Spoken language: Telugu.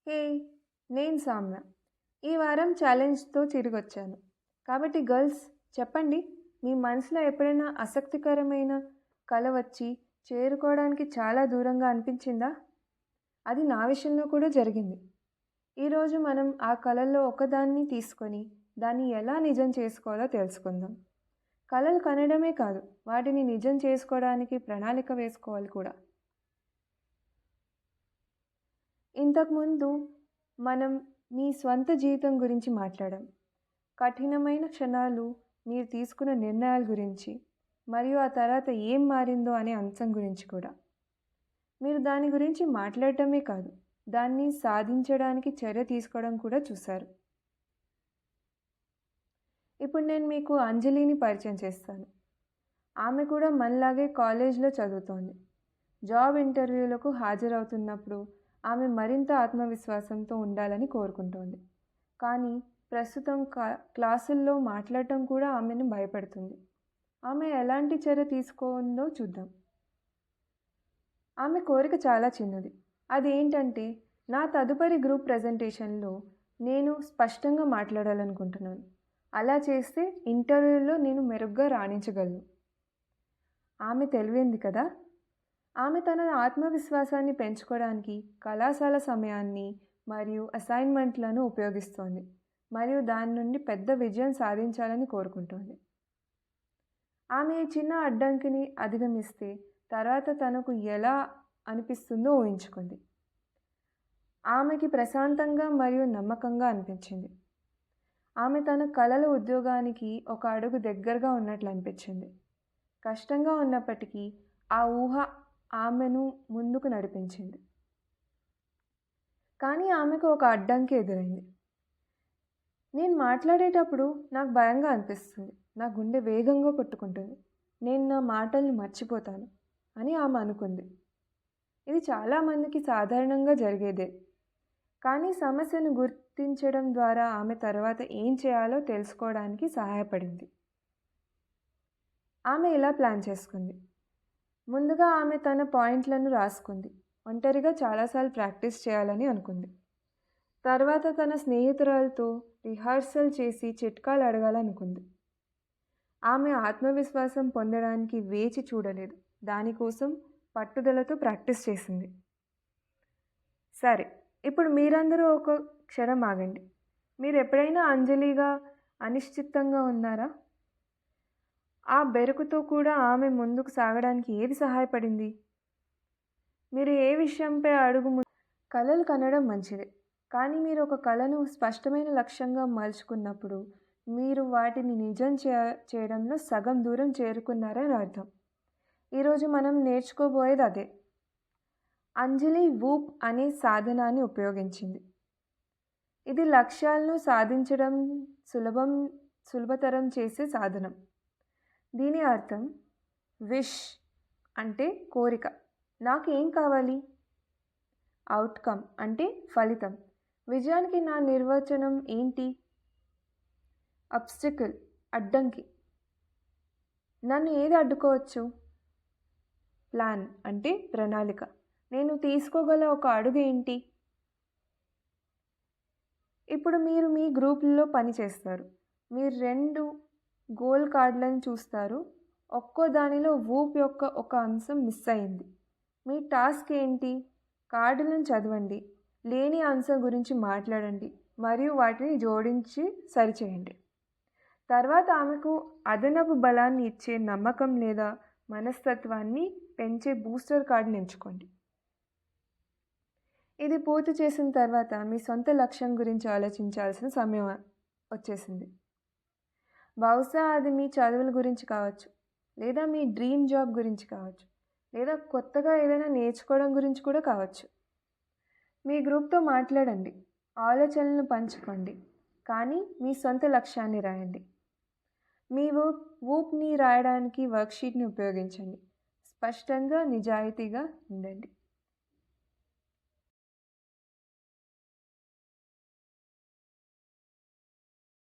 హే! నేను సామ్య. ఈ వారం ఛాలెంజ్‌తో తిరిగొచ్చాను. కాబట్టి గర్ల్స్ చెప్పండి, మీ మనసులో ఎప్పుడైనా ఆసక్తికరమైన కల వచ్చి చేరుకోవడానికి చాలా దూరంగా అనిపించిందా? అది నా విషయంలో కూడా జరిగింది. ఈరోజు మనం ఆ కలల్లో ఒకదాన్ని తీసుకొని దాన్ని ఎలా నిజం చేసుకోవాలో తెలుసుకుందాం. కలలు కనడమే కాదు, వాటిని నిజం చేసుకోవడానికి ప్రణాళిక వేసుకోవాలి కూడా. ఇంతకుముందు మనం మీ స్వంత జీవితం గురించి మాట్లాడాం. కఠినమైన క్షణాలు, మీరు తీసుకున్న నిర్ణయాల గురించి, మరియు ఆ తర్వాత ఏం మారిందో అనే అంశం గురించి కూడా. మీరు దాని గురించి మాట్లాడటమే కాదు, దాన్ని సాధించడానికి చర్య తీసుకోవడం కూడా చూశారు. ఇప్పుడు నేను మీకు అంజలిని పరిచయం చేస్తాను. ఆమె కూడా మనలాగే కాలేజ్లో చదువుతోంది. జాబ్ ఇంటర్వ్యూలకు హాజరవుతున్నప్పుడు ఆమె మరింత ఆత్మవిశ్వాసంతో ఉండాలని కోరుకుంటోంది. కానీ ప్రస్తుతం క్లాసుల్లో మాట్లాడటం కూడా ఆమెను భయపడుతుంది. ఆమె ఎలాంటి చర్య తీసుకోందో చూద్దాం. ఆమె కోరిక చాలా చిన్నది. అది ఏంటంటే, నా తదుపరి గ్రూప్ ప్రజెంటేషన్లో నేను స్పష్టంగా మాట్లాడాలనుకుంటున్నాను. అలా చేస్తే ఇంటర్వ్యూలో నేను మెరుగ్గా రాణించగలను. ఆమె తెలివింది కదా. ఆమె తన ఆత్మవిశ్వాసాన్ని పెంచుకోవడానికి కళాశాల సమయాన్ని మరియు అసైన్మెంట్లను ఉపయోగిస్తోంది మరియు దాని నుండి పెద్ద విజయం సాధించాలని కోరుకుంటోంది. ఆమె ఈ చిన్న అడ్డంకిని అధిగమిస్తే తర్వాత తనకు ఎలా అనిపిస్తుందో ఊహించుకుంది. ఆమెకి ప్రశాంతంగా మరియు నమ్మకంగా అనిపించింది. ఆమె తన కలల ఉద్యోగానికి ఒక అడుగు దగ్గరగా ఉన్నట్లు అనిపించింది. కష్టంగా ఉన్నప్పటికీ ఆ ఊహ ఆమెను ముందుకు నడిపించింది. కానీ ఆమెకు ఒక అడ్డంకి ఎదురైంది. నేను మాట్లాడేటప్పుడు నాకు భయంగా అనిపిస్తుంది. నా గుండె వేగంగా కొట్టుకుంటుంది. నేను నా మాటల్ని మర్చిపోతాను అని ఆమె అనుకుంది. ఇది చాలామందికి సాధారణంగా జరిగేదే. కానీ సమస్యను గుర్తించడం ద్వారా ఆమె తర్వాత ఏం చేయాలో తెలుసుకోవడానికి సహాయపడింది. ఆమె ఇలా ప్లాన్ చేసుకుంది. ముందుగా ఆమె తన పాయింట్లను రాసుకుంది. ఒంటరిగా చాలాసార్లు ప్రాక్టీస్ చేయాలని అనుకుంది. తర్వాత తన స్నేహితురాలతో రిహార్సల్ చేసి చిట్కాలు అడగాలనుకుంది. ఆమె ఆత్మవిశ్వాసం పొందడానికి వేచి చూడలేదు. దానికోసం పట్టుదలతో ప్రాక్టీస్ చేసింది. సరే, ఇప్పుడు మీరందరూ ఒక క్షణం ఆగండి. మీరు ఎప్పుడైనా అంజలిగా అనిశ్చితంగా ఉన్నారా? ఆ బెరుకుతో కూడా ఆమె ముందుకు సాగడానికి ఏది సహాయపడింది? మీరు ఏ విషయంపై కలలు కనడం మంచిదే, కానీ మీరు ఒక కలను స్పష్టమైన లక్ష్యంగా మలుచుకున్నప్పుడు మీరు వాటిని నిజం చేయడంలో సగం దూరం చేరుకున్నారని అర్థం. ఈరోజు మనం నేర్చుకోబోయేది అదే. అంజలి వూప్ అనే సాధనాన్ని ఉపయోగించింది. ఇది లక్ష్యాలను సాధించడం సులభతరం చేసే సాధనం. దీని అర్థం విష్ అంటే కోరిక. నాకు ఏం కావాలి? అవుట్కమ్ అంటే ఫలితం. విజయానికి నా నిర్వచనం ఏంటి? అబ్స్టికల్ అడ్డంకి. నన్ను ఏది అడ్డుకోవచ్చు? ప్లాన్ అంటే ప్రణాళిక. నేను తీసుకోగల ఒక అడుగు ఏంటి? ఇప్పుడు మీరు మీ గ్రూపుల్లో పని చేస్తారు. మీరు 2 గోల్ కార్డులను చూస్తారు. ఒక్కో దానిలో వూప్ యొక్క ఒక అంశం మిస్ అయింది. మీ టాస్క్ ఏంటి? కార్డులను చదవండి, లేని అంశం గురించి మాట్లాడండి మరియు వాటిని జోడించి సరిచేయండి. తర్వాత ఆమెకు అదనపు బలాన్ని ఇచ్చే నమ్మకం లేదా మనస్తత్వాన్ని పెంచే బూస్టర్ కార్డుని ఎంచుకోండి. ఇది పూర్తి చేసిన తర్వాత మీ సొంత లక్ష్యం గురించి ఆలోచించాల్సిన సమయం వచ్చేసింది. బహుశా అది మీ చదువుల గురించి కావచ్చు, లేదా మీ డ్రీమ్ జాబ్ గురించి కావచ్చు, లేదా కొత్తగా ఏదైనా నేర్చుకోవడం గురించి కూడా కావచ్చు. మీ గ్రూప్తో మాట్లాడండి, ఆలోచనలను పంచుకోండి, కానీ మీ సొంత లక్ష్యాన్ని రాయండి. మీ వూప్ని రాయడానికి వర్క్షీట్ని ఉపయోగించండి. స్పష్టంగా, నిజాయితీగా ఉండండి.